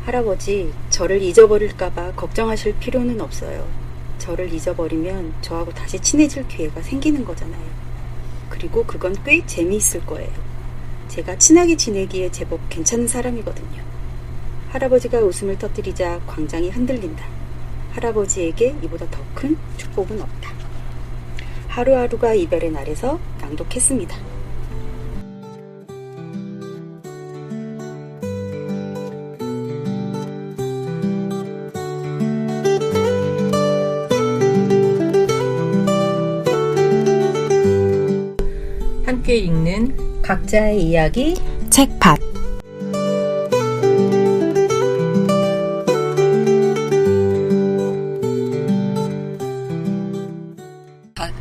할아버지, 저를 잊어버릴까봐 걱정하실 필요는 없어요. 저를 잊어버리면 저하고 다시 친해질 기회가 생기는 거잖아요. 그리고 그건 꽤 재미있을 거예요. 제가 친하게 지내기에 제법 괜찮은 사람이거든요. 할아버지가 웃음을 터뜨리자 광장이 흔들린다. 할아버지에게 이보다 더 큰 축복은 없다. 하루하루가 이별의 날에서 낭독했습니다. 함께 읽는 각자의 이야기 책팟.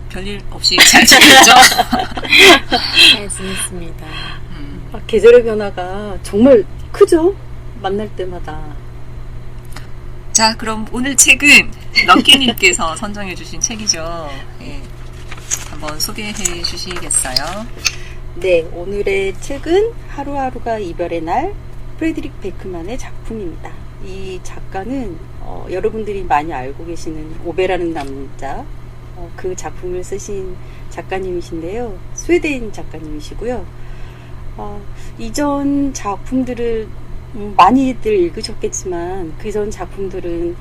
별일 없이 잘 지냈죠? 잘 지냈습니다. 계절의 변화가 정말 크죠? 만날 때마다. 자, 그럼 오늘 책은 럭키님께서 선정해 주신 책이죠. 예, 한번 소개해 주시겠어요? 네, 오늘의 책은 하루하루가 이별의 날, 프레드릭 베크만의 작품입니다. 이 작가는 여러분들이 많이 알고 계시는 오베라는 남자, 그 작품을 쓰신 작가님이신데요. 스웨덴 작가님이시고요. 이전 작품들을 많이들 읽으셨겠지만 그 전 작품들은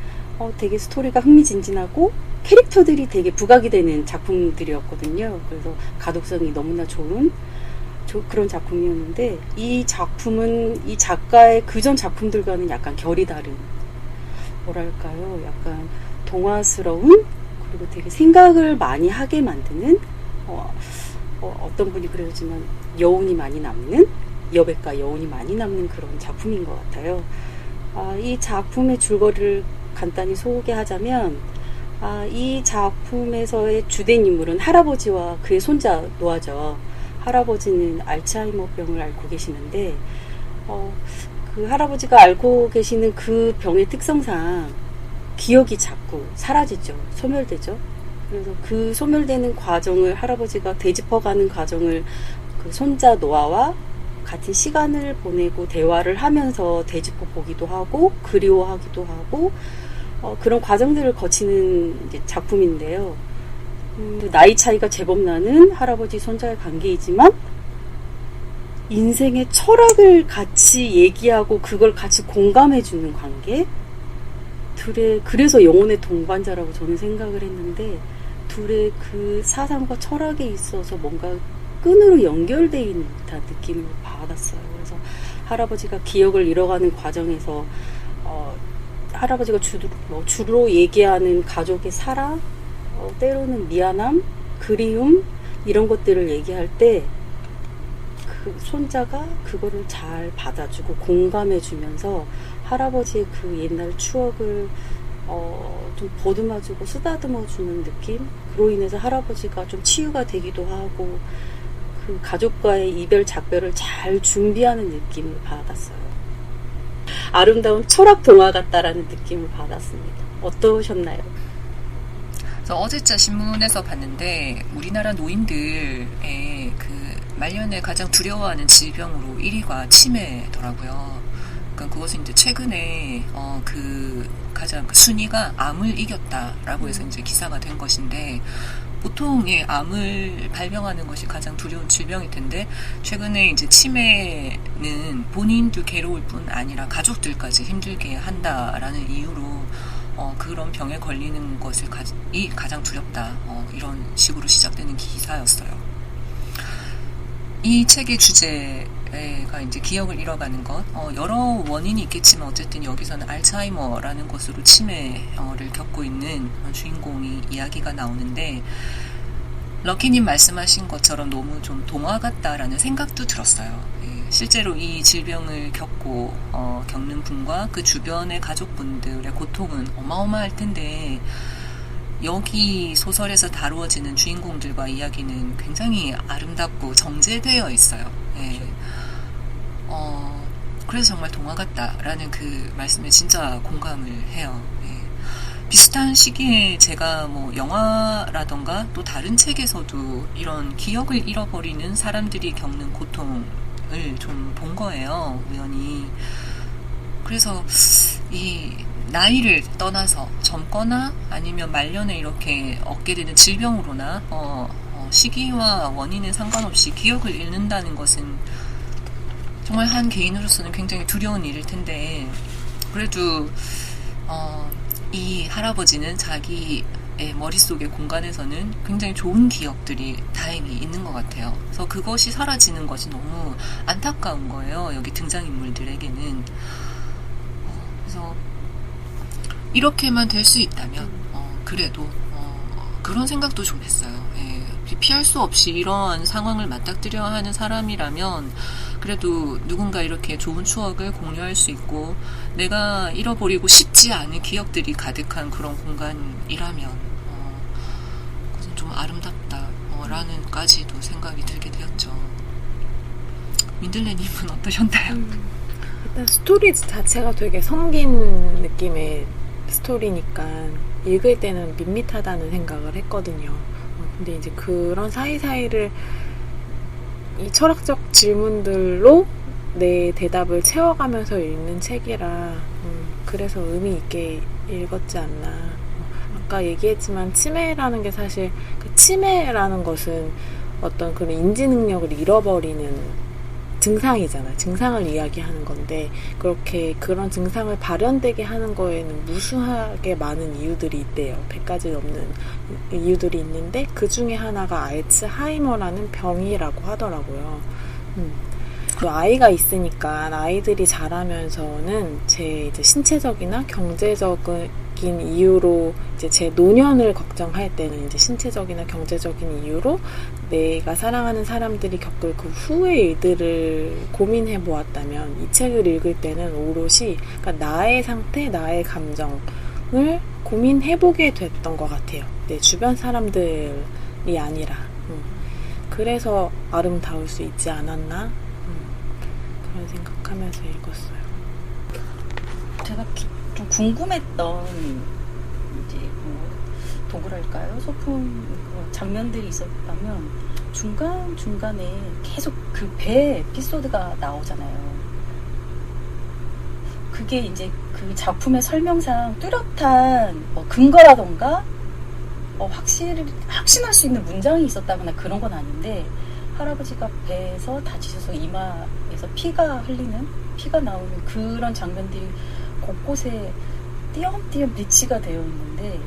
되게 스토리가 흥미진진하고 캐릭터들이 되게 부각이 되는 작품들이었거든요. 그래서 가독성이 너무나 좋은 그런 작품이었는데, 이 작품은 이 작가의 그전 작품들과는 약간 결이 다른, 뭐랄까요, 약간 동화스러운, 그리고 되게 생각을 많이 하게 만드는, 어떤 분이 그러지만 여운이 많이 남는, 여백과 여운이 많이 남는 그런 작품인 것 같아요. 이 작품의 줄거리를 간단히 소개하자면, 이 작품에서의 주된 인물은 할아버지와 그의 손자 노아죠. 할아버지는 알츠하이머병을 앓고 계시는데, 그 할아버지가 앓고 계시는 그 병의 특성상 기억이 자꾸 사라지죠. 소멸되죠. 그래서 그 소멸되는 과정을 할아버지가 되짚어가는 과정을 그 손자 노아와 같은 시간을 보내고 대화를 하면서 되짚어 보기도 하고 그리워하기도 하고 그런 과정들을 거치는 이제 작품인데요. 나이 차이가 제법 나는 할아버지 손자의 관계이지만 인생의 철학을 같이 얘기하고 그걸 같이 공감해주는 관계, 그래서 영혼의 동반자라고 저는 생각을 했는데, 둘의 그 사상과 철학에 있어서 뭔가 끈으로 연결되어 있는 듯한 느낌을 받았어요. 그래서 할아버지가 기억을 잃어가는 과정에서 할아버지가 주로 얘기하는 가족의 사랑, 때로는 미안함, 그리움, 이런 것들을 얘기할 때 그 손자가 그거를 잘 받아주고 공감해주면서 할아버지의 그 옛날 추억을 좀 보듬어주고 쓰다듬어주는 느낌? 그로 인해서 할아버지가 좀 치유가 되기도 하고 그 가족과의 이별 작별을 잘 준비하는 느낌을 받았어요. 아름다운 철학 동화 같다라는 느낌을 받았습니다. 어떠셨나요? 저 어제자 신문에서 봤는데 우리나라 노인들의 그 말년에 가장 두려워하는 질병으로 1위가 치매더라고요. 그러니까 그것은 이제 최근에 그 가장 그 순위가 암을 이겼다라고 해서 이제 기사가 된 것인데, 보통 암을 발병하는 것이 가장 두려운 질병일 텐데 최근에 이제 치매는 본인도 괴로울 뿐 아니라 가족들까지 힘들게 한다라는 이유로 그런 병에 걸리는 것을 가장 두렵다, 이런 식으로 시작되는 기사였어요. 이 책의 주제가 이제 기억을 잃어가는 것, 여러 원인이 있겠지만 어쨌든 여기서는 알츠하이머라는 것으로 치매를 겪고 있는 주인공이 이야기가 나오는데, 럭키님 말씀하신 것처럼 너무 좀 동화 같다라는 생각도 들었어요. 실제로 이 질병을 겪는 분과 그 주변의 가족분들의 고통은 어마어마할 텐데, 여기 소설에서 다루어지는 주인공들과 이야기는 굉장히 아름답고 정제되어 있어요. 그래서 정말 동화 같다라는 그 말씀에 진짜 공감을 해요. 비슷한 시기에 제가 뭐 영화라던가 또 다른 책에서도 이런 기억을 잃어버리는 사람들이 겪는 고통을 좀 본 거예요, 우연히. 그래서 이 나이를 떠나서 젊거나 아니면 말년에 이렇게 얻게 되는 질병으로나 시기와 원인에 상관없이 기억을 잃는다는 것은 정말 한 개인으로서는 굉장히 두려운 일일 텐데, 그래도 이 할아버지는 자기의 머릿속의 공간에서는 굉장히 좋은 기억들이 다행히 있는 것 같아요. 그래서 그것이 사라지는 것이 너무 안타까운 거예요. 여기 등장인물들에게는. 그래서 이렇게만 될 수 있다면 그래도 그런 생각도 좀 했어요. 피할 수 없이 이러한 상황을 맞닥뜨려야 하는 사람이라면 그래도 누군가 이렇게 좋은 추억을 공유할 수 있고 내가 잃어버리고 싶지 않은 기억들이 가득한 그런 공간이라면 그것은 좀 아름답다라는 까지도 생각이 들게 되었죠. 민들레님은 어떠셨나요? 일단 스토리 자체가 되게 성긴 느낌의 스토리니까 읽을 때는 밋밋하다는 생각을 했거든요. 근데 이제 그런 사이사이를 이 철학적 질문들로 내 대답을 채워가면서 읽는 책이라 그래서 의미 있게 읽었지 않나. 아까 얘기했지만 치매라는 게 사실 그 치매라는 것은 어떤 그런 인지 능력을 잃어버리는 증상이잖아요. 증상을 이야기하는 건데 그렇게 그런 증상을 발현되게 하는 거에는 무수하게 많은 이유들이 있대요. 100가지 넘는 이유들이 있는데 그 중에 하나가 알츠하이머라는 병이라고 하더라고요. 그 아이가 있으니까 아이들이 자라면서는 제 이제 신체적이나 경제적인 이유로 이제 제 노년을 걱정할 때는 이제 신체적이나 경제적인 이유로 내가 사랑하는 사람들이 겪을 그 후의 일들을 고민해 보았다면 이 책을 읽을 때는 오롯이 그러니까 나의 상태, 나의 감정을 고민해 보게 됐던 것 같아요. 내 주변 사람들이 아니라 그래서 아름다울 수 있지 않았나 그런 생각하면서 읽었어요. 제가 좀 궁금했던 이제 뭐 도구랄까요? 소품 장면들이 있었다면 중간중간에 계속 그 배 에피소드가 나오잖아요. 그게 이제 그 작품의 설명상 뚜렷한 뭐 근거라던가 확신할 수 있는 문장이 있었다거나 그런 건 아닌데 할아버지가 배에서 다치셔서 이마에서 피가 나오는 그런 장면들이 곳곳에 띄엄띄엄 배치가 되어 있는데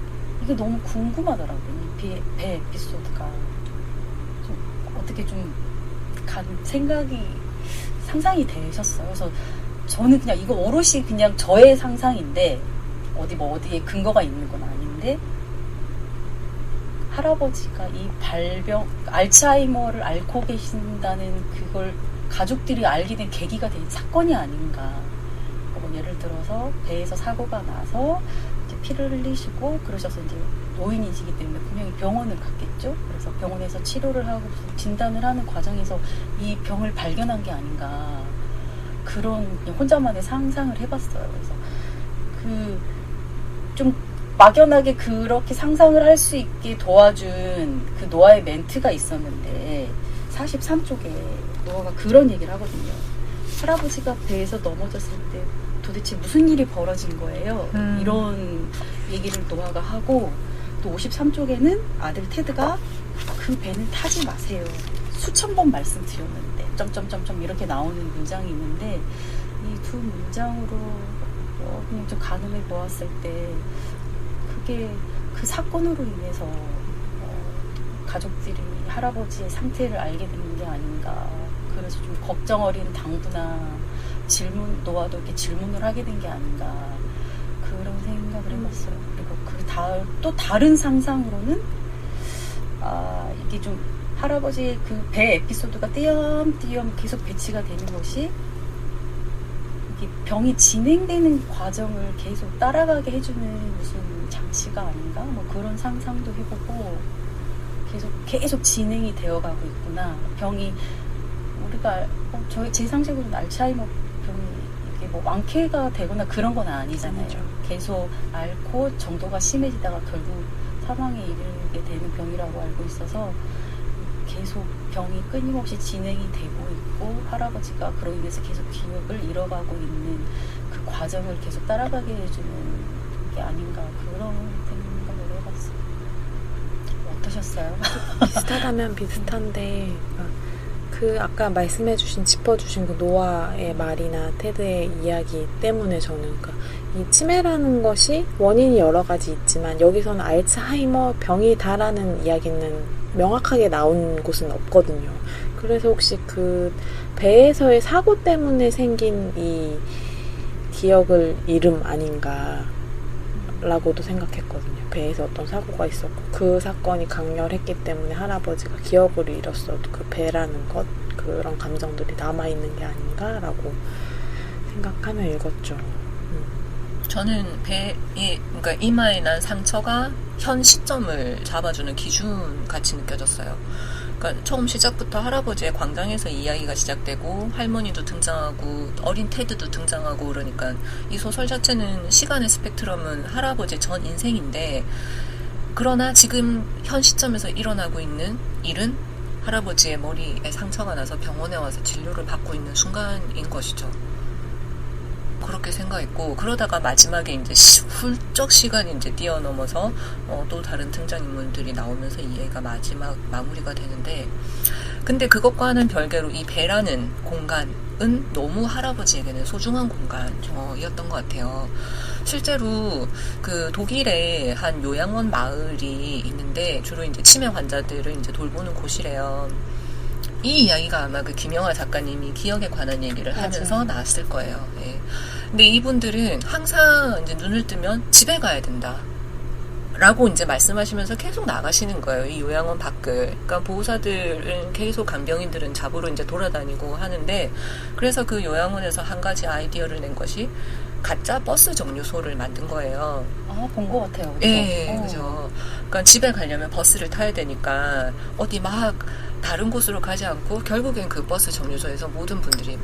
이게 너무 궁금하더라고요. 이 배 에피소드가 좀 어떻게 좀 상상이 되셨어요. 그래서 저는 그냥 이거 오롯이 그냥 저의 상상인데 어디에 근거가 있는 건 아닌데 할아버지가 이 알츠하이머를 앓고 계신다는 그걸 가족들이 알게 된 계기가 된 사건이 아닌가. 예를 들어서 배에서 사고가 나서 이제 피를 흘리시고 그러셔서 이제 노인이시기 때문에 분명히 병원을 갔겠죠. 그래서 병원에서 치료를 하고 진단을 하는 과정에서 이 병을 발견한 게 아닌가. 그런 혼자만의 상상을 해봤어요. 그래서 좀 막연하게 그렇게 상상을 할 수 있게 도와준 그 노아의 멘트가 있었는데 43쪽에 노아가 그런 얘기를 하거든요. 할아버지가 배에서 넘어졌을 때 도대체 무슨 일이 벌어진 거예요? 이런 얘기를 노아가 하고 또 53쪽에는 아들 테드가 그 배는 타지 마세요. 수천 번 말씀드렸는데 점점점점 이렇게 나오는 문장이 있는데 이 두 문장으로 그냥 좀 가늠해 보았을 때 그게 그 사건으로 인해서 가족들이 할아버지의 상태를 알게 되는 게 아닌가. 그래서 좀 걱정 어린 당부나 노아도 이렇게 질문을 하게 된 게 아닌가. 그런 생각을 해봤어요. 그리고 또 다른 상상으로는 이게 좀 할아버지의 그 배 에피소드가 띄엄띄엄 계속 배치가 되는 것이 이게 병이 진행되는 과정을 계속 따라가게 해주는 무슨 장치가 아닌가? 뭐 그런 상상도 해보고 계속 진행이 되어가고 있구나. 병이 우리가 제 상식으로는 알츠하이머 병이 이게 뭐 완쾌가 되거나 그런 건 아니잖아요. 아니죠. 계속 앓고 정도가 심해지다가 결국 사망에 이르게 되는 병이라고 알고 있어서 계속 병이 끊임없이 진행이 되고 있고 할아버지가 그로 인해서 계속 기억을 잃어가고 있는 그 과정을 계속 따라가게 해주는 게 아닌가 그런 생각을 해봤어요. 어떠셨어요? 비슷하다면 비슷한데 그 아까 말씀해주신 짚어주신 그 노아의 말이나 테드의 이야기 때문에 저는 이 치매라는 것이 원인이 여러 가지 있지만 여기서는 알츠하이머 병이다라는 이야기는 명확하게 나온 곳은 없거든요. 그래서 혹시 그 배에서의 사고 때문에 생긴 이 기억을 잃음 아닌가라고도 생각했거든요. 배에서 어떤 사고가 있었고 그 사건이 강렬했기 때문에 할아버지가 기억을 잃었어도 그 배라는 것 그런 감정들이 남아있는 게 아닌가라고 생각하며 읽었죠. 저는 배에 그러니까 이마에 난 상처가 현 시점을 잡아주는 기준 같이 느껴졌어요. 그러니까 처음 시작부터 할아버지의 광장에서 이야기가 시작되고 할머니도 등장하고 어린 테드도 등장하고 그러니까 이 소설 자체는 시간의 스펙트럼은 할아버지의 전 인생인데 그러나 지금 현 시점에서 일어나고 있는 일은 할아버지의 머리에 상처가 나서 병원에 와서 진료를 받고 있는 순간인 것이죠. 그렇게 생각했고 그러다가 마지막에 이제 훌쩍 시간이 이제 뛰어넘어서 또 다른 등장인물들이 나오면서 이 얘기가 마지막 마무리가 되는데 근데 그것과는 별개로 이 배라는 공간은 너무 할아버지에게는 소중한 공간이었던 것 같아요. 실제로 그 독일에 한 요양원 마을이 있는데 주로 이제 치매 환자들을 이제 돌보는 곳이래요. 이 이야기가 아마 그 김영하 작가님이 기억에 관한 얘기를 하면서 나왔을 거예요. 예. 근데 이분들은 항상 이제 눈을 뜨면 집에 가야 된다. 라고 이제 말씀하시면서 계속 나가시는 거예요. 이 요양원 밖을. 그러니까 보호사들은 계속 간병인들은 잡으러 이제 돌아다니고 하는데 그래서 그 요양원에서 한 가지 아이디어를 낸 것이 가짜 버스 정류소를 만든 거예요. 아, 본 것 같아요. 그죠? 예, 그죠. 그러니까 집에 가려면 버스를 타야 되니까 어디 막 다른 곳으로 가지 않고 결국엔 그 버스 정류소에서 모든 분들이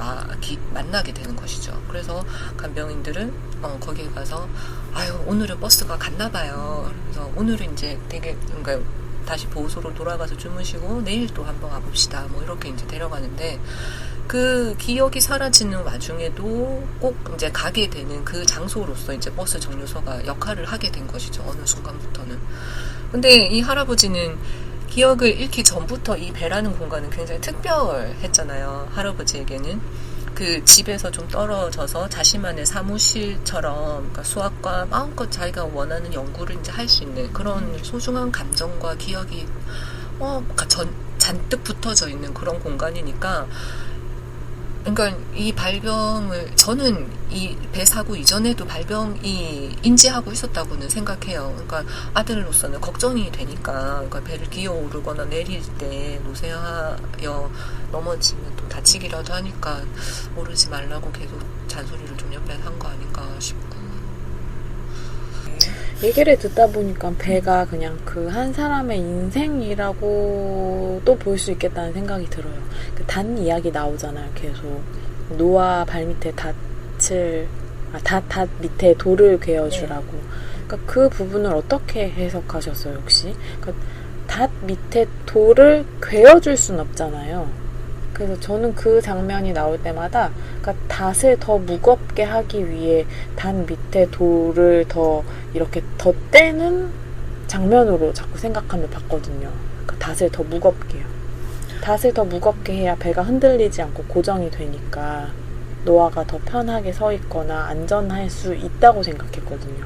만나게 되는 것이죠. 그래서 간병인들은 거기에 가서 아유 오늘은 버스가 갔나 봐요. 그래서 오늘은 이제 되게 그러니까 다시 보호소로 돌아가서 주무시고 내일 또 한번 와봅시다. 뭐 이렇게 이제 데려가는데 그 기억이 사라지는 와중에도 꼭 이제 가게 되는 그 장소로서 이제 버스 정류소가 역할을 하게 된 것이죠. 어느 순간부터는. 근데 이 할아버지는 기억을 잃기 전부터 이 배라는 공간은 굉장히 특별했잖아요. 할아버지에게는. 그 집에서 좀 떨어져서 자신만의 사무실처럼 그러니까 수학과 마음껏 자기가 원하는 연구를 이제 할 수 있는 그런 소중한 감정과 기억이 잔뜩 붙어져 있는 그런 공간이니까 그러니까 이 발병을 저는 이 배 사고 이전에도 발병이 인지하고 있었다고는 생각해요. 그러니까 아들로서는 걱정이 되니까 그러니까 배를 기어오르거나 내릴 때 노쇠하여 넘어지면 또 다치기라도 하니까 오르지 말라고 계속 잔소리를 좀 옆에 한 거 아닌가 싶고 얘기를 듣다 보니까 배가 그냥 그 한 사람의 인생이라고 또 볼 수 있겠다는 생각이 들어요. 그 단 이야기 나오잖아요. 계속 노아 발밑에 닷 밑에 돌을 괴어주라고. 그러니까 그 부분을 어떻게 해석하셨어요, 혹시? 그러니까 닷 밑에 돌을 괴어줄 순 없잖아요. 그래서 저는 그 장면이 나올 때마다 그러니까 닷을 더 무겁게 하기 위해 닷 밑에 돌을 더 이렇게 덧대는 장면으로 자꾸 생각하며 봤거든요. 그러니까 닷을 더 무겁게요. 닷을 더 무겁게 해야 배가 흔들리지 않고 고정이 되니까 노아가 더 편하게 서 있거나 안전할 수 있다고 생각했거든요.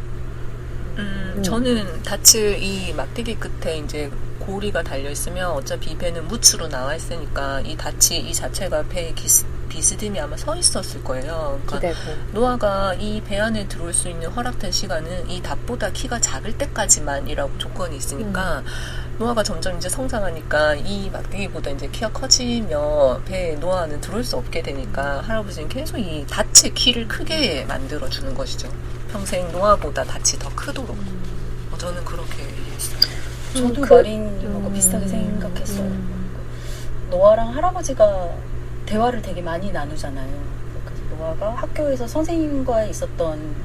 저는 닻을 이 막대기 끝에 이제 고리가 달려있으면 어차피 이 배는 무추로 나와 있으니까 이 닻이 이 자체가 배에 비스듬히 아마 서 있었을 거예요. 그러니까 노아가 이 배 안에 들어올 수 있는 허락된 시간은 이 닷보다 키가 작을 때까지만이라고 조건이 있으니까 노아가 점점 이제 성장하니까 이 막대기보다 이제 키가 커지면 배에 노아는 들어올 수 없게 되니까 할아버지는 계속 이 닻의 키를 크게 만들어 주는 것이죠. 평생 노아보다 닻이 더 크도록. 저는 그렇게 이해했어요. 저도 마린하고 비슷하게 생각했어요. 노아랑 할아버지가 대화를 되게 많이 나누잖아요. 그래서 노아가 학교에서 선생님과 있었던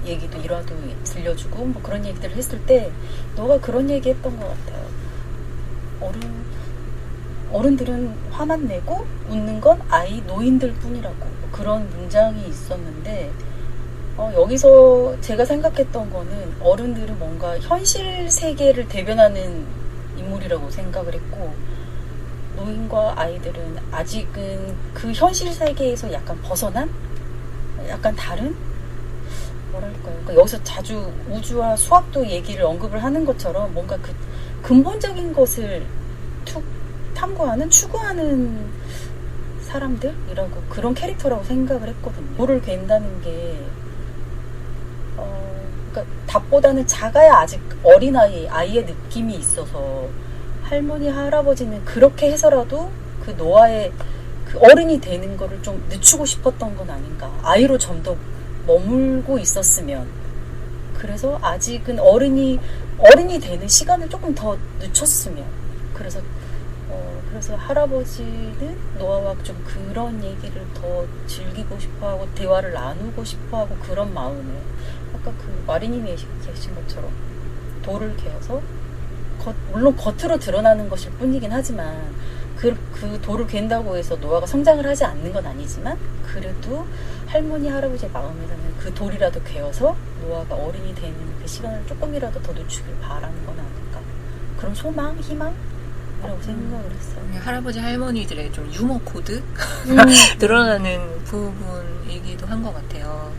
얘기도 일화도 들려주고 뭐 그런 얘기들을 했을 때 노아가 그런 얘기 했던 것 같아요. 어른들은 화만 내고 웃는 건 아이 노인들 뿐이라고 그런 문장이 있었는데 여기서 제가 생각했던 거는 어른들은 뭔가 현실 세계를 대변하는 인물이라고 생각을 했고 노인과 아이들은 아직은 그 현실 세계에서 약간 벗어난 약간 다른 뭐랄까요. 그러니까 여기서 자주 우주와 수학도 얘기를 언급을 하는 것처럼 뭔가 그 근본적인 것을 탐구하는 추구하는 사람들이라고 그런 캐릭터라고 생각을 했거든요. 돌을 괸다는 게 그러니까 답보다는 작아야 아직 어린아이 아이의 느낌이 있어서 할머니 할아버지는 그렇게 해서라도 그 노아의 그 어른이 되는 거를 좀 늦추고 싶었던 건 아닌가. 아이로 좀 더 머물고 있었으면 그래서 아직은 어른이 되는 시간을 조금 더 늦췄으면 그래서 할아버지는 노아와 좀 그런 얘기를 더 즐기고 싶어하고 대화를 나누고 싶어하고 그런 마음에 아까 그 마리님이 계신 것처럼 돌을 개어서 물론 겉으로 드러나는 것일 뿐이긴 하지만 그 돌을 갠다고 해서 노아가 성장을 하지 않는 건 아니지만 그래도 할머니 할아버지의 마음에서는 그 돌이라도 개어서 노아가 어린이 되는 그 시간을 조금이라도 더 늦추길 바라는 건 아닐까 그런 소망, 희망이라고 생각을 했어요. 할아버지 할머니들의 좀 유머 코드 드러나는 부분이기도 한 것 같아요.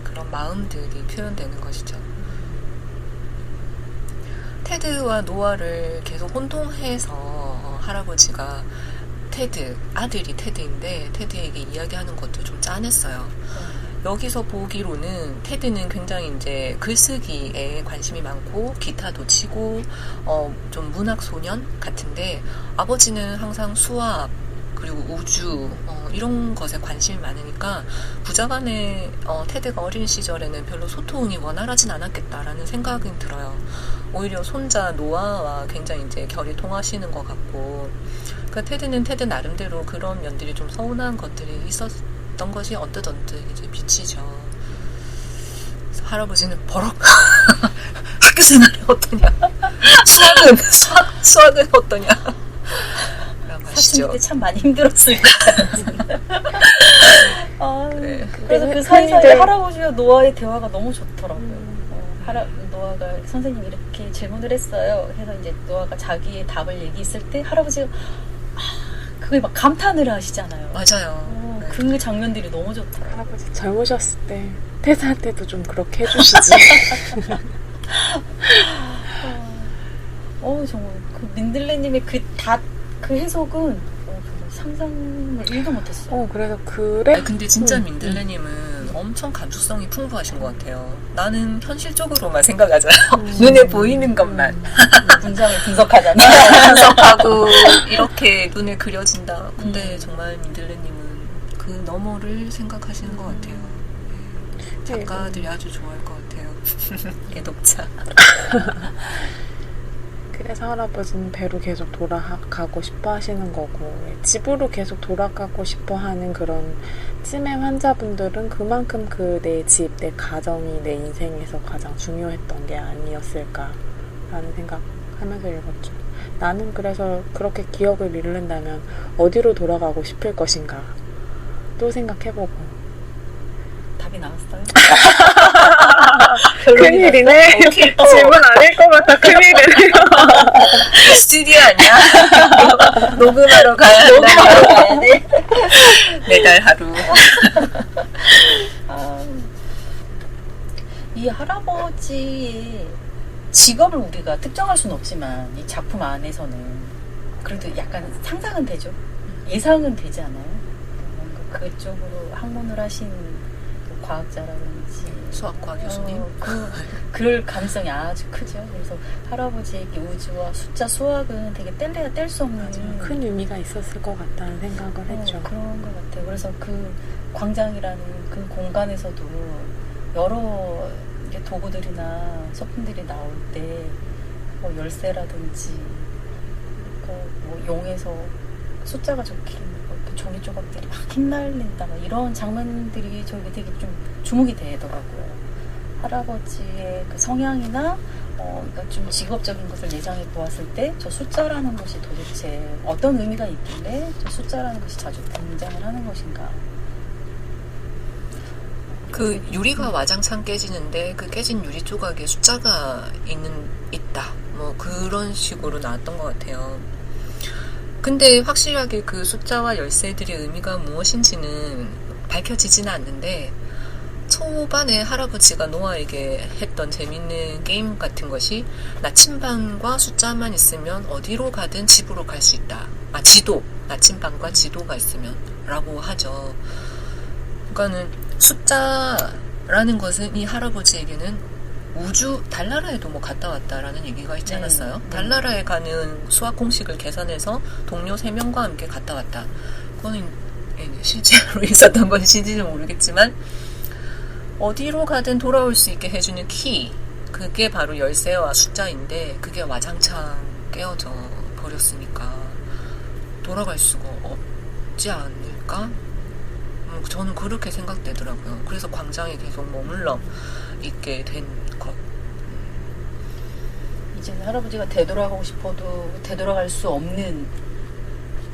그런 마음들이 표현되는 것이죠. 테드와 노아를 계속 혼동해서 할아버지가 아들이 테드인데 테드에게 이야기하는 것도 좀 짠했어요. 여기서 보기로는 테드는 굉장히 이제 글쓰기에 관심이 많고 기타도 치고 좀 문학 소년 같은데 아버지는 항상 수학 그리고 우주 이런 것에 관심이 많으니까 부자간에 테드가 어린 시절에는 별로 소통이 원활하진 않았겠다라는 생각이 들어요. 오히려 손자 노아와 굉장히 이제 결이 통하시는 것 같고 그러니까 테드는 테드 나름대로 그런 면들이 좀 서운한 것들이 있었던 것이 언뜻 이제 비치죠. 그래서 할아버지는 버럭 학교 생활이 어떠냐 수학은 어떠냐 사춘기 때 참 많이 힘들었을 거예요. 네. 그래서 그 사이사이에 할아버지와 노아의 대화가 너무 좋더라고요. 노아가 선생님이 이렇게 질문을 했어요. 해서 이제 노아가 자기의 답을 얘기했을 때 할아버지가 그게 막 감탄을 하시잖아요. 맞아요. 네. 그 장면들이 너무 좋더라고요. 할아버지 젊으셨을 때 퇴사할 때도 좀 그렇게 해주시지. 정말 그 민들레님의 그 해석은 상상을 1도 못했어요. 그래서 그래? 근데 진짜 민들레님은 엄청 감수성이 풍부하신 것 같아요. 나는 현실적으로만 생각하잖아요. 눈에 보이는 것만. 문장을 분석하잖아요. 분석하고 이렇게 눈에 그려진다. 근데 정말 민들레님은 그 너머를 생각하시는 것 같아요. 작가들이 아주 좋아할 것 같아요. 애독자. 그래서 할아버지는 배로 계속 돌아가고 싶어 하시는 거고 집으로 계속 돌아가고 싶어 하는 그런 치매 환자분들은 그만큼 내 집, 내 가정이 내 인생에서 가장 중요했던 게 아니었을까라는 생각하면서 읽었죠. 나는 그래서 그렇게 기억을 잃는다면 어디로 돌아가고 싶을 것인가 또 생각해보고 답이 나왔어요? 큰일이네. 질문 아닐 것 같아. 큰일이네요. 스튜디오 아니야? 녹음하러 가야 돼. 매달 하루. 이 할아버지의 직업을 우리가 특정할 수는 없지만 이 작품 안에서는 그래도 약간 상상은 되죠. 예상은 되지 않아요? 뭔가 그쪽으로 학문을 하신 과학자라든지 수학과 교수님 그럴 가능성이 아주 크죠. 그래서 할아버지에게 우주와 숫자 수학은 되게 뗄래야 뗄 수 없는 큰 의미가 있었을 것 같다는 생각을 했죠. 그런 것 같아요. 그래서 그 광장이라는 그 공간에서도 여러 도구들이나 소품들이 나올 때 뭐 열쇠라든지 뭐 용에서 숫자가 적힌 종이 조각들이 막 흩날린다 이런 장면들이 저에게 되게 좀 주목이 되더라고요. 할아버지의 그 성향이나 그러니까 좀 직업적인 것을 예상해 보았을 때 저 숫자라는 것이 도대체 어떤 의미가 있길래 저 숫자라는 것이 자주 등장을 하는 것인가. 그 유리가 와장창 깨지는데 그 깨진 유리 조각에 숫자가 있다. 뭐 그런 식으로 나왔던 것 같아요. 근데 확실하게 그 숫자와 열쇠들의 의미가 무엇인지는 밝혀지지는 않는데 초반에 할아버지가 노아에게 했던 재밌는 게임 같은 것이 나침반과 숫자만 있으면 어디로 가든 집으로 갈 수 있다. 지도. 나침반과 지도가 있으면 라고 하죠. 그러니까는 숫자라는 것은 이 할아버지에게는 우주, 달나라에도 뭐 갔다 왔다라는 얘기가 있지 않았어요? 달나라에 가는 수학 공식을 계산해서 동료 3명과 함께 갔다 왔다. 그거는 실제로 있었던 것인지는 모르겠지만 어디로 가든 돌아올 수 있게 해주는 키, 그게 바로 열쇠와 숫자인데 그게 와장창 깨어져 버렸으니까 돌아갈 수가 없지 않을까? 저는 그렇게 생각되더라고요. 그래서 광장에 계속 머물러 있게 된 것. 이제는 할아버지가 되돌아가고 싶어도 되돌아갈 수 없는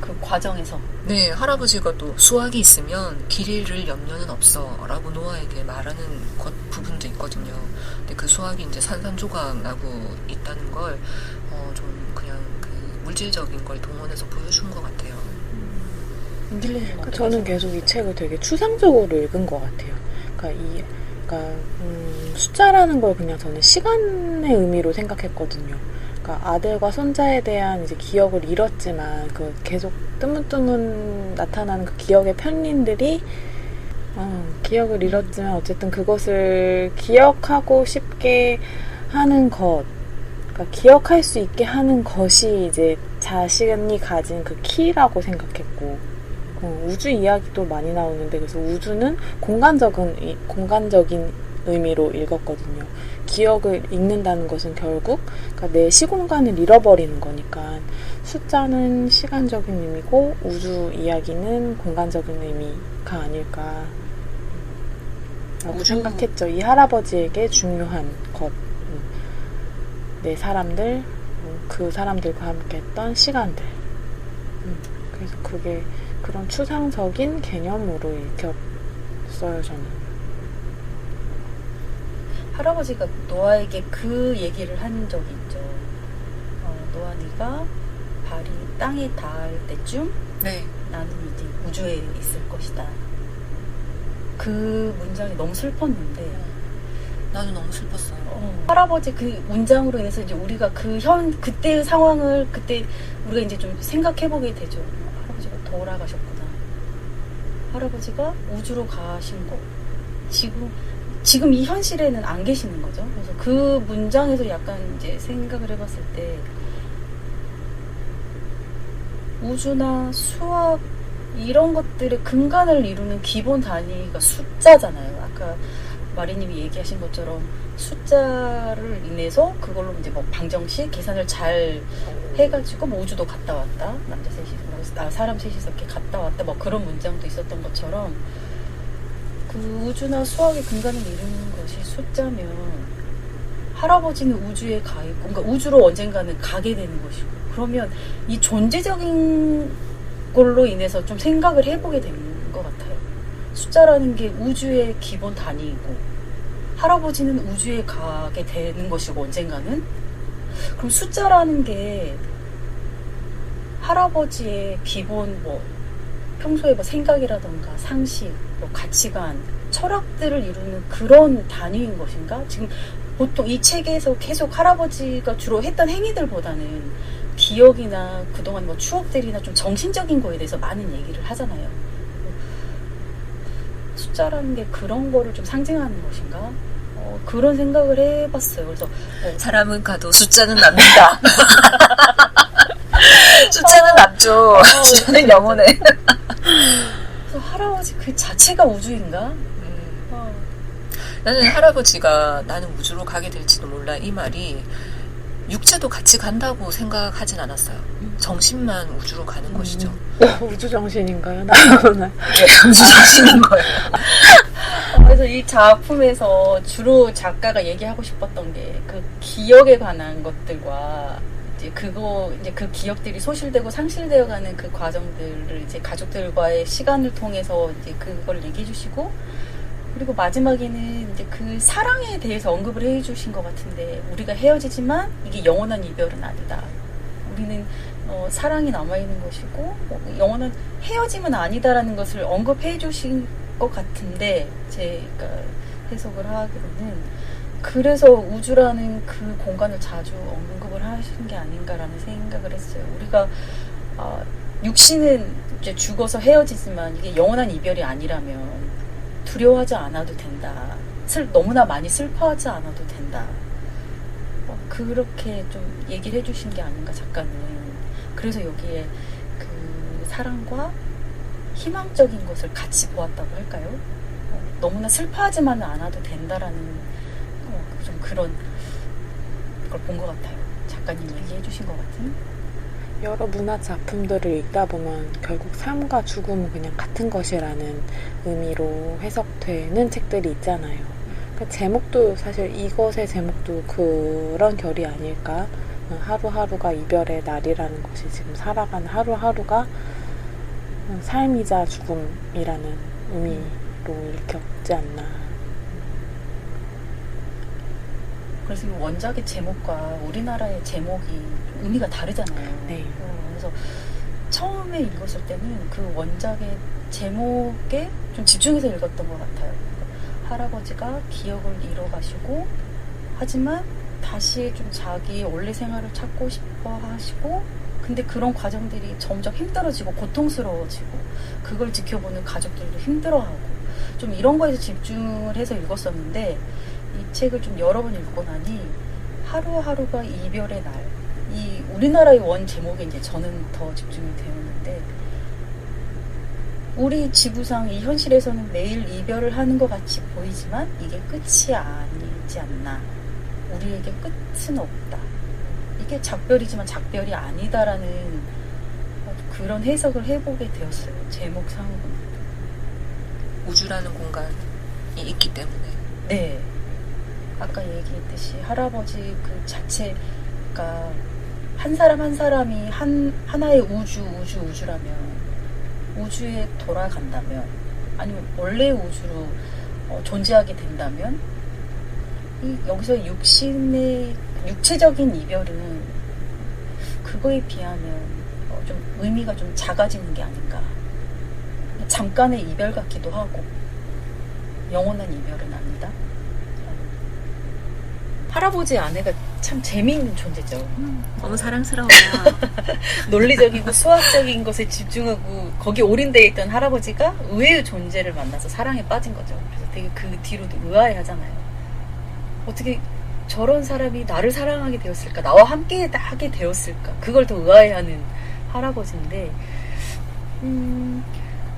그 과정에서 네, 할아버지가 또 수학이 있으면 길 잃을 염려는 없어 라고 노아에게 말하는 부분도 있거든요. 근데 그 수학이 이제 산산조각 나고 있다는 걸 좀 그냥 그 물질적인 걸 동원해서 보여준 것 같아요. 저는 계속 이 책을 되게 추상적으로 읽은 것 같아요. 그러니까 숫자라는 걸 그냥 저는 시간의 의미로 생각했거든요. 그러니까 아들과 손자에 대한 이제 기억을 잃었지만 그 계속 뜨문뜨문 나타나는 그 기억의 편린들이 기억을 잃었지만 어쨌든 그것을 기억하고 싶게 하는 것, 그러니까 기억할 수 있게 하는 것이 이제 자신이 가진 그 키라고 생각했고, 우주 이야기도 많이 나오는데 그래서 우주는 공간적인 의미로 읽었거든요. 기억을 잃는다는 것은 결국 그러니까 내 시공간을 잃어버리는 거니까 숫자는 시간적인 의미고 우주 이야기는 공간적인 의미가 아닐까 라고 생각했죠. 이 할아버지에게 중요한 것, 내 사람들, 그 사람들과 함께 했던 시간들. 그래서 그게 그런 추상적인 개념으로 읽혔어요, 저는. 할아버지가 노아에게 그 얘기를 한 적이 있죠. 노아, 네가 발이 땅에 닿을 때쯤 나는 이제 우주에 있을 것이다. 그 문장이 너무 슬펐는데 나도 너무 슬펐어요. 할아버지 그 문장으로 인해서 이제 우리가 그때의 상황을 우리가 이제 좀 생각해보게 되죠. 할아버지가 돌아가셨구나. 할아버지가 우주로 가신 거. 지금 이 현실에는 안 계시는 거죠. 그래서 그 문장에서 약간 이제 생각을 해봤을 때 우주나 수학 이런 것들의 근간을 이루는 기본 단위가 숫자잖아요. 아까 마리님이 얘기하신 것처럼 숫자를 인해서 그걸로 이제 뭐 방정식 계산을 잘 해가지고 뭐 우주도 갔다 왔다, 남자 셋이서 사람 셋이서 이렇게 갔다 왔다, 뭐 그런 문장도 있었던 것처럼 그 우주나 수학의 근간을 이루는 것이 숫자면 할아버지는 우주에 가 있고, 그러니까 우주로 언젠가는 가게 되는 것이고, 그러면 이 존재적인 걸로 인해서 좀 생각을 해보게 되는 것 같아요. 숫자라는 게 우주의 기본 단위이고 할아버지는 우주에 가게 되는 것이고 언젠가는, 그럼 숫자라는 게 할아버지의 기본 뭐 평소에 뭐 생각이라던가 상식, 뭐 가치관, 철학들을 이루는 그런 단위인 것인가? 지금 보통 이 책에서 계속 할아버지가 주로 했던 행위들보다는 기억이나 그동안 뭐 추억들이나 좀 정신적인 거에 대해서 많은 얘기를 하잖아요. 숫자라는 게 그런 거를 좀 상징하는 것인가? 그런 생각을 해봤어요. 그래서 사람은 가도 숫자는 남는다. 숫자는 남죠. 숫자는 영원해. 그래서 할아버지 그 자체가 우주인가? 나는 할아버지가 나는 우주로 가게 될지도 몰라 이 말이 육체도 같이 간다고 생각하진 않았어요. 정신만 우주로 가는 것이죠. 우주 정신인가요? 나오나? 네, 우주 정신인 거예요. 그래서 이 작품에서 주로 작가가 얘기하고 싶었던 게 그 기억에 관한 것들과 이제 그 기억들이 소실되고 상실되어가는 그 과정들을 이제 가족들과의 시간을 통해서 이제 그걸 얘기해 주시고, 그리고 마지막에는 이제 그 사랑에 대해서 언급을 해 주신 것 같은데, 우리가 헤어지지만 이게 영원한 이별은 아니다. 우리는 사랑이 남아있는 것이고, 영원한 헤어짐은 아니다라는 것을 언급해 주신 것 같은데, 제가 해석을 하기로는, 그래서 우주라는 그 공간을 자주 언급을 하시는 게 아닌가라는 생각을 했어요. 우리가 육신은 이제 죽어서 헤어지지만 이게 영원한 이별이 아니라면 두려워하지 않아도 된다. 너무나 많이 슬퍼하지 않아도 된다. 그렇게 좀 얘기를 해주신 게 아닌가, 작가는. 그래서 여기에 그 사랑과 희망적인 것을 같이 보았다고 할까요? 너무나 슬퍼하지만은 않아도 된다라는 좀 그런 걸 본 것 같아요. 작가님 얘기해 주신 것 같은. 여러 문화 작품들을 읽다 보면 결국 삶과 죽음은 그냥 같은 것이라는 의미로 해석되는 책들이 있잖아요. 그 제목도 사실 이것의 제목도 그런 결이 아닐까. 하루하루가 이별의 날이라는 것이 지금 살아가는 하루하루가 삶이자 죽음이라는 의미로 읽혔지 않나. 그래서 이 원작의 제목과 우리나라의 제목이 의미가 다르잖아요. 네. 그래서 처음에 읽었을 때는 그 원작의 제목에 좀 집중해서 읽었던 것 같아요. 할아버지가 기억을 잃어가시고, 하지만 다시 좀 자기 원래 생활을 찾고 싶어 하시고, 근데 그런 과정들이 점점 힘들어지고 고통스러워지고, 그걸 지켜보는 가족들도 힘들어하고, 좀 이런 거에서 집중을 해서 읽었었는데, 이 책을 좀 여러 번 읽고 나니 하루하루가 이별의 날, 이 우리나라의 원 제목에 이제 저는 더 집중이 되었는데, 우리 지구상 이 현실에서는 매일 이별을 하는 것 같이 보이지만 이게 끝이 아니지 않나. 우리에게 끝은 없다. 이게 작별이지만 작별이 아니다라는 그런 해석을 해보게 되었어요. 제목상으로. 우주라는 공간이 있기 때문에. 네. 아까 얘기했듯이 할아버지 그 자체가 한 사람 한 사람이 하나의 우주라면, 우주에 돌아간다면, 아니면 원래 우주로 존재하게 된다면, 여기서 육체적인 이별은 그거에 비하면 좀 의미가 좀 작아지는 게 아닌가. 잠깐의 이별 같기도 하고, 영원한 이별은 아니다. 할아버지 아내가 참 재미있는 존재죠. 너무 사랑스러워요. 논리적이고 수학적인 것에 집중하고 거기에 올인되어 있던 할아버지가 의외의 존재를 만나서 사랑에 빠진 거죠. 그래서 되게 그 뒤로도 의아해하잖아요. 어떻게 저런 사람이 나를 사랑하게 되었을까? 나와 함께 하게 되었을까? 그걸 더 의아해하는 할아버지인데,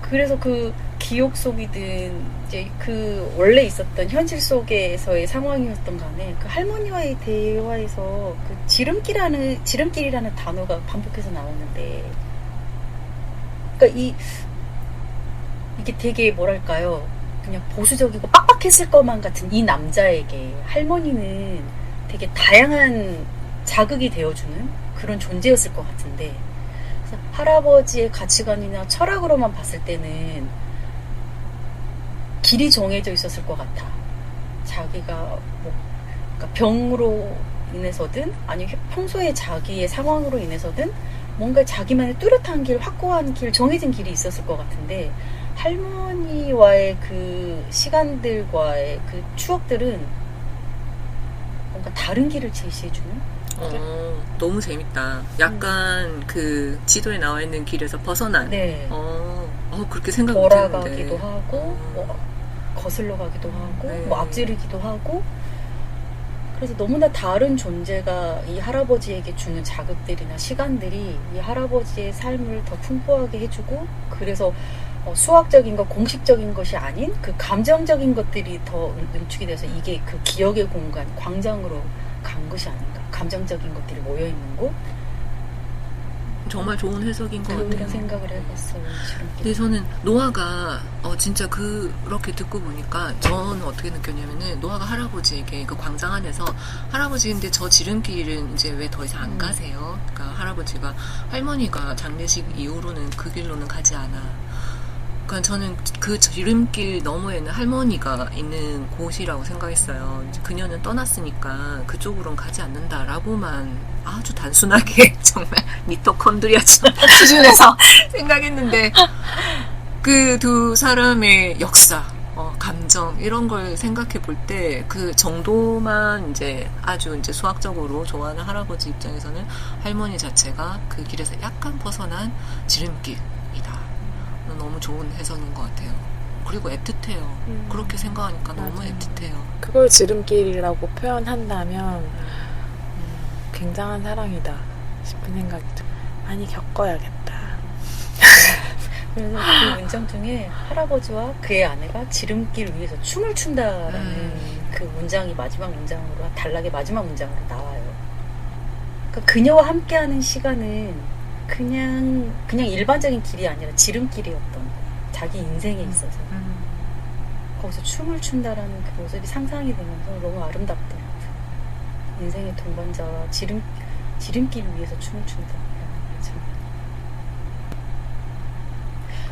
그래서 그 기억 속이든 이제 그 원래 있었던 현실 속에서의 상황이었던 간에 그 할머니와의 대화에서 그 지름길이라는 단어가 반복해서 나오는데, 그러니까 이게 되게 뭐랄까요, 그냥 보수적이고 빡빡했을 것만 같은 이 남자에게 할머니는 되게 다양한 자극이 되어주는 그런 존재였을 것 같은데, 그래서 할아버지의 가치관이나 철학으로만 봤을 때는 길이 정해져 있었을 것 같아. 자기가 그러니까 병으로 인해서든 아니면 평소에 자기의 상황으로 인해서든 뭔가 자기만의 뚜렷한 길, 확고한 길, 정해진 길이 있었을 것 같은데, 할머니와의 그 시간들과의 그 추억들은 뭔가 다른 길을 제시해주는? 너무 재밌다. 약간 그 지도에 나와 있는 길에서 벗어난. 네. 그렇게 생각 못했는데. 돌아가기도 하고, 거슬러 가기도 하고, 네. 앞지르기도 하고. 그래서 너무나 다른 존재가 이 할아버지에게 주는 자극들이나 시간들이 이 할아버지의 삶을 더 풍부하게 해주고, 그래서 수학적인 것, 공식적인 것이 아닌 그 감정적인 것들이 더 응축이 돼서 이게 그 기억의 공간, 광장으로 간 것이 아닌가. 감정적인 것들이 모여있는 곳. 정말 좋은 해석인 것 그런 같아요. 생각을 해봤어요. 근데 저는 노아가 진짜 그렇게 듣고 보니까 저는 어떻게 느꼈냐면은 노아가 할아버지에게 그 광장 안에서 할아버지 근데 저 지름길은 이제 왜 더 이상 안 가세요? 그러니까 할아버지가 할머니가 장례식 이후로는 그 길로는 가지 않아. 그러니까 저는 그 지름길 너머에는 할머니가 있는 곳이라고 생각했어요. 이제 그녀는 떠났으니까 그쪽으로는 가지 않는다라고만 아주 단순하게 정말 미토콘드리아 수준에서 생각했는데 그 두 사람의 역사, 감정 이런 걸 생각해 볼 때 그 정도만 이제 아주 이제 수학적으로 좋아하는 할아버지 입장에서는 할머니 자체가 그 길에서 약간 벗어난 지름길. 너무 좋은 해석인 것 같아요. 그리고 애틋해요. 그렇게 생각하니까 너무 맞아요. 애틋해요. 그걸 지름길이라고 표현한다면 굉장한 사랑이다 싶은 생각이 들어요. 많이 겪어야겠다. 그래서 그 문장 중에 할아버지와 그의 아내가 지름길 위에서 춤을 춘다라는 그 문장이 마지막 문장으로 단락의 마지막 문장으로 나와요. 그러니까 그녀와 함께하는 시간은 그냥 일반적인 길이 아니라 지름길이었던 거예요. 자기 인생에 있어서 거기서 춤을 춘다라는 그 모습이 상상이 되면서 너무 아름답더라고요. 인생의 동반자와 지름길 위에서 춤을 춘다. 참.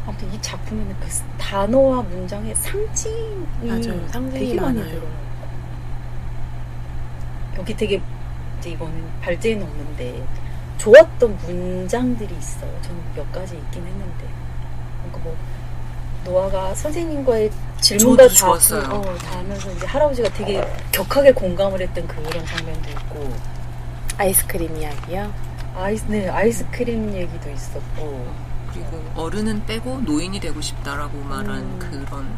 아무튼 이 작품에는 그 단어와 문장의 상징이 맞아요. 상징이 되게 많이 많아요. 들어요. 여기 되게 이제 이거는 발제에는 없는데 좋았던 문장들이 있어요. 저는 몇 가지 있긴 했는데, 그러니까 뭐 노아가 선생님과의 질문과 저도 좋았어요. 다 하면서 이제 할아버지가 되게 격하게 공감을 했던 그런 장면도 있고, 아이스크림 이야기요? 아이스크림 얘기도 있었고, 그리고 어른은 빼고 노인이 되고 싶다라고 말한 그런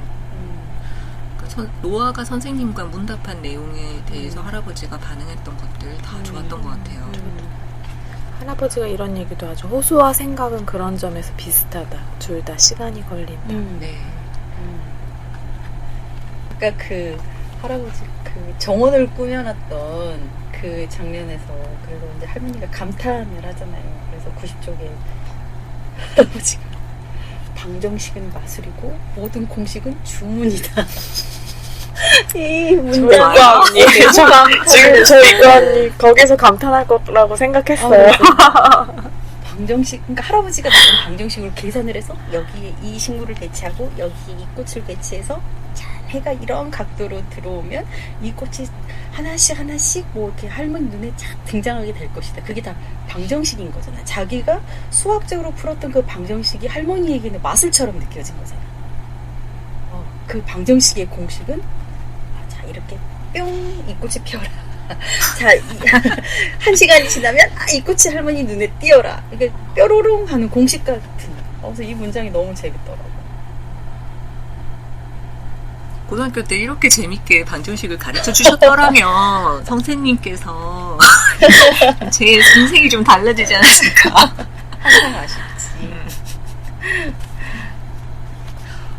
그러니까 노아가 선생님과 문답한 내용에 대해서 할아버지가 반응했던 것들 다 좋았던 것 같아요. 할아버지가 이런 얘기도 하죠. 호수와 생각은 그런 점에서 비슷하다. 둘 다 시간이 걸린다. 네. 그러니까 그 할아버지 그 정원을 꾸며놨던 그 장면에서 그래서 이제 할머니가 감탄을 하잖아요. 그래서 90쪽에 할아버지가 방정식은 마술이고 모든 공식은 주문이다. 이 문장 지금 저 이거 거기서 감탄할 거라고 생각했어요. 방정식, 그러니까 할아버지가 만든 방정식으로 계산을 해서 여기에 이 식물을 배치하고 여기에 이 꽃을 배치해서 잘 해가 이런 각도로 들어오면 이 꽃이 하나씩 뭐 이렇게 할머니 눈에 착 등장하게 될 것이다. 그게 다 방정식인 거잖아. 자기가 수학적으로 풀었던 그 방정식이 할머니에게는 마술처럼 느껴진 거잖아. 그 방정식의 공식은 자 이렇게 뿅 이 꽃이 피어라. 자, 한 시간이 지나면 이 꽃이 할머니 눈에 띄어라. 이게 뾰로롱 하는 공식 같은. 그래서 이 문장이 너무 재밌더라고. 고등학교 때 이렇게 재밌게 방정식을 가르쳐 주셨더라면 선생님께서 제 인생이 좀 달라지지 않았을까. 항상 아쉽지.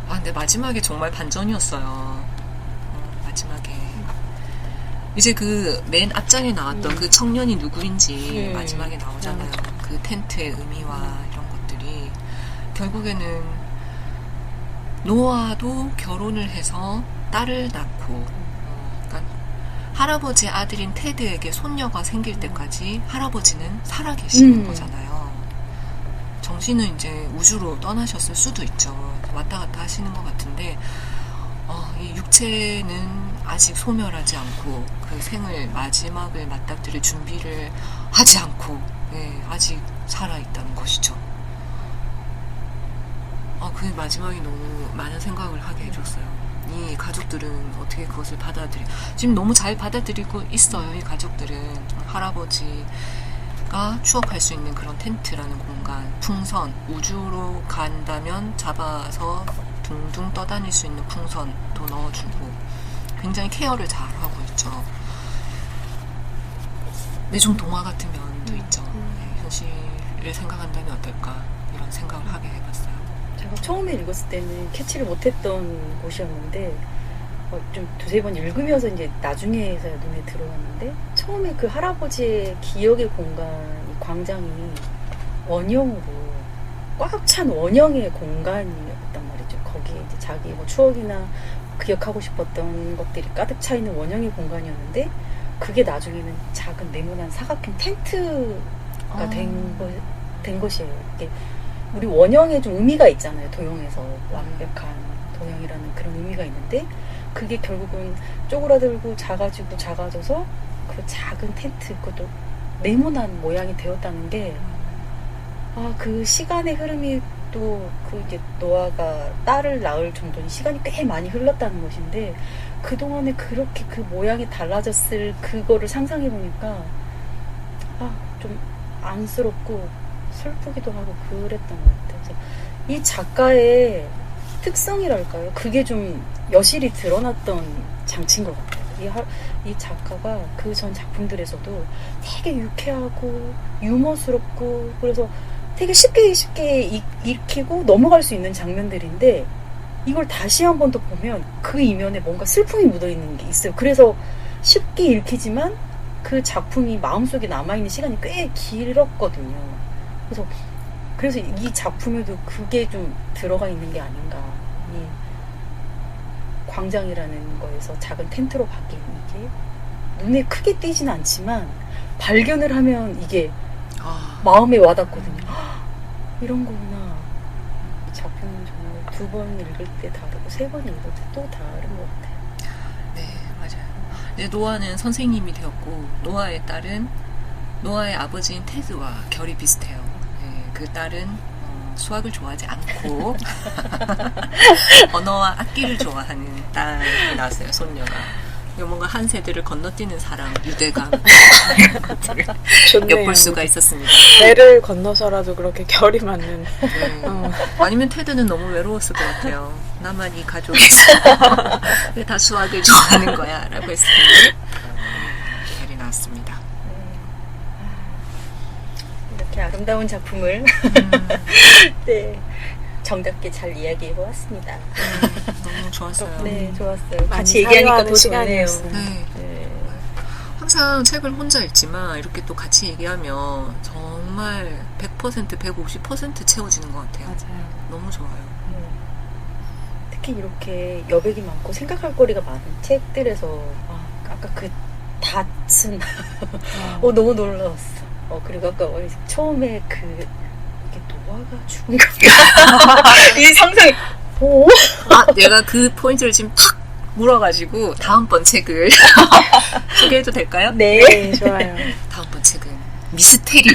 근데 마지막에 정말 반전이었어요. 마지막에 이제 그 맨 앞장에 나왔던 그 청년이 누구인지 마지막에 나오잖아요. 그 텐트의 의미와 이런 것들이 결국에는 노아도 결혼을 해서 딸을 낳고 그러니까 할아버지의 아들인 테드에게 손녀가 생길 때까지 할아버지는 살아계시는 거잖아요. 정신은 이제 우주로 떠나셨을 수도 있죠. 왔다 갔다 하시는 것 같은데 이 육체는 아직 소멸하지 않고 그 생을 마지막을 맞닥뜨릴 준비를 하지 않고 아직 살아있다는 것이죠. 그 마지막이 너무 많은 생각을 하게 해줬어요. 이 가족들은 어떻게 그것을 지금 너무 잘 받아들이고 있어요. 이 가족들은 할아버지가 추억할 수 있는 그런 텐트라는 공간, 풍선, 우주로 간다면 잡아서 둥둥 떠다닐 수 있는 풍선도 넣어주고 굉장히 케어를 잘하고 있죠. 근데 좀 동화 같은 면도 있죠. 현실을 생각한다면 어떨까 이런 생각을 하게 해봤어요. 제가 처음에 읽었을 때는 캐치를 못했던 곳이었는데 좀 두세 번 읽으면서 이제 나중에서야 눈에 들어왔는데 처음에 그 할아버지의 기억의 공간, 이 광장이 원형으로 꽉 찬 원형의 공간이었단 말이죠. 거기에 이제 자기 뭐 추억이나 기억하고 싶었던 것들이 가득 차 있는 원형의 공간이었는데 그게 나중에는 작은 네모난 사각형 텐트가 된 것이에요. 이게 우리 원형에 좀 의미가 있잖아요. 도형에서 완벽한 도형이라는 그런 의미가 있는데 그게 결국은 쪼그라들고 작아져서 그 작은 텐트 그것도 네모난 모양이 되었다는 게 그 시간의 흐름이 또 그 이제 노아가 딸을 낳을 정도는 시간이 꽤 많이 흘렀다는 것인데 그동안에 그렇게 그 모양이 달라졌을 그거를 상상해 보니까 좀 안쓰럽고 슬프기도 하고 그랬던 것 같아요. 그래서 이 작가의 특성이랄까요? 그게 좀 여실히 드러났던 장치인 것 같아요. 이 작가가 그 전 작품들에서도 되게 유쾌하고 유머스럽고 그래서 되게 쉽게 읽히고 넘어갈 수 있는 장면들인데 이걸 다시 한 번 더 보면 그 이면에 뭔가 슬픔이 묻어있는 게 있어요. 그래서 쉽게 읽히지만 그 작품이 마음속에 남아있는 시간이 꽤 길었거든요. 그래서 이 작품에도 그게 좀 들어가 있는 게 아닌가. 이 광장이라는 거에서 작은 텐트로 바뀐 이게 눈에 크게 띄진 않지만 발견을 하면 이게 마음에 와닿거든요. 이런 거구나. 이 작품은 정말 2번 읽을 때 다르고 3번 읽을 때 또 다른 것 같아요. 네, 맞아요. 이제 노아는 선생님이 되었고 노아의 딸은 노아의 아버지인 테드와 결이 비슷해요. 네, 그 딸은 수학을 좋아하지 않고 언어와 악기를 좋아하는 딸이 나왔어요. 손녀가. 뭔가 한 세대를 건너뛰는 사랑, 유대감 이런 것들을 엿볼 수가 있었습니다. 배를 건너서라도 그렇게 결이 맞는. 아니면 테드는 너무 외로웠을 것 같아요. 나만 이 가족이 있어. 왜 다 수학을 좋아하는 거야? 라고 했을 텐데 결이 나왔습니다. 이렇게 아름다운 작품을 네, 정답게 잘 이야기해보았습니다. 너무 좋았어요. 네, 좋았어요. 같이 얘기하니까 더 좋네요. 네. 항상 책을 혼자 읽지만 이렇게 또 같이 얘기하면 정말 100%, 150% 채워지는 것 같아요. 맞아요. 너무 좋아요. 특히 이렇게 여백이 많고 생각할 거리가 많은 책들에서 아까 그 닷은 너무 놀라웠어. 그리고 아까 처음에 이게 노아가 죽은 건가? 이 상상이 내가 그 포인트를 지금 탁 물어가지고 다음번 책을 소개해도 될까요? 네, 좋아요. 다음번 책은 미스테리.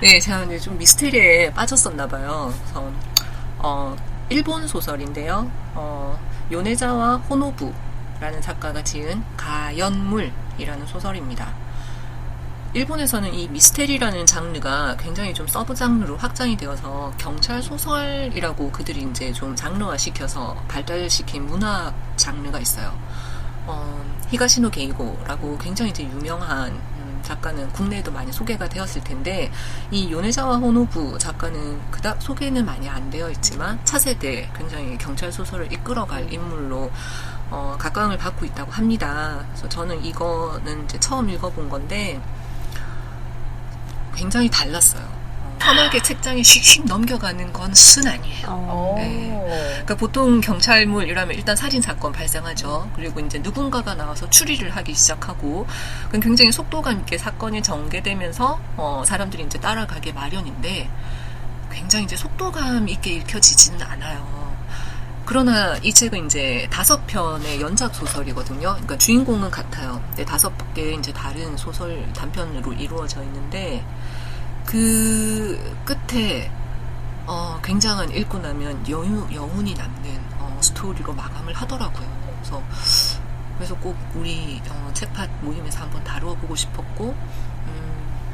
네, 제가 근데 좀 미스테리에 빠졌었나 봐요. 그래서 일본 소설인데요. 요네자와 호노부라는 작가가 지은 가연물이라는 소설입니다. 일본에서는 이 미스테리라는 장르가 굉장히 좀 서브 장르로 확장이 되어서 경찰 소설이라고 그들이 이제 좀 장르화 시켜서 발달시킨 문학 장르가 있어요. 히가시노 게이고라고 굉장히 이제 유명한 작가는 국내에도 많이 소개가 되었을 텐데 이 요네자와 호노부 작가는 그닥 소개는 많이 안 되어 있지만 차세대 굉장히 경찰 소설을 이끌어갈 인물로 각광을 받고 있다고 합니다. 그래서 저는 이거는 이제 처음 읽어본 건데 굉장히 달랐어요. 편하게 책장에 씩씩 넘겨가는 건 순 아니에요. 네. 그러니까 보통 경찰물이라면 일단 살인사건 발생하죠. 그리고 이제 누군가가 나와서 추리를 하기 시작하고, 그럼 굉장히 속도감 있게 사건이 전개되면서, 사람들이 이제 따라가게 마련인데, 굉장히 이제 속도감 있게 읽혀지지는 않아요. 그러나 이 책은 이제 5편의 연작 소설이거든요. 그러니까 주인공은 같아요. 근데 5개 이제 다른 소설 단편으로 이루어져 있는데, 그 끝에 굉장한 읽고 나면 여운이 남는 스토리로 마감을 하더라고요. 그래서 꼭 우리 책팟 모임에서 한번 다뤄보고 싶었고,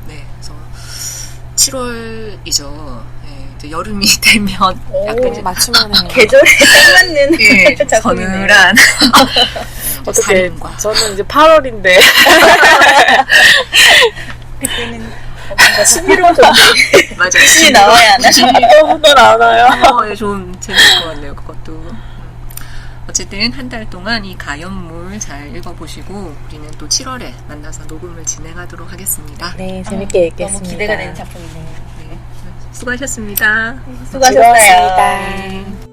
네, 그래서 7월이죠. 네, 이제 여름이 되면 약간 이제 맞춤하네요. 계절에 딱 맞는 네, 좀 작품이네요. 서늘한 어떻게 살인과 저는 이제 8월인데 그때는 뭔가 11월 정도에 맞아요. 신이 나와야 하나? 너무도 나와요. 네, 좀 재밌을 것 같네요. 그것도. 어쨌든 한 달 동안 이 가연물 잘 읽어보시고 우리는 또 7월에 만나서 녹음을 진행하도록 하겠습니다. 네, 재밌게 읽겠습니다. 너무 기대가 되는 작품이네요. 네, 수고하셨습니다. 수고하셨어요. 즐거웠습니다.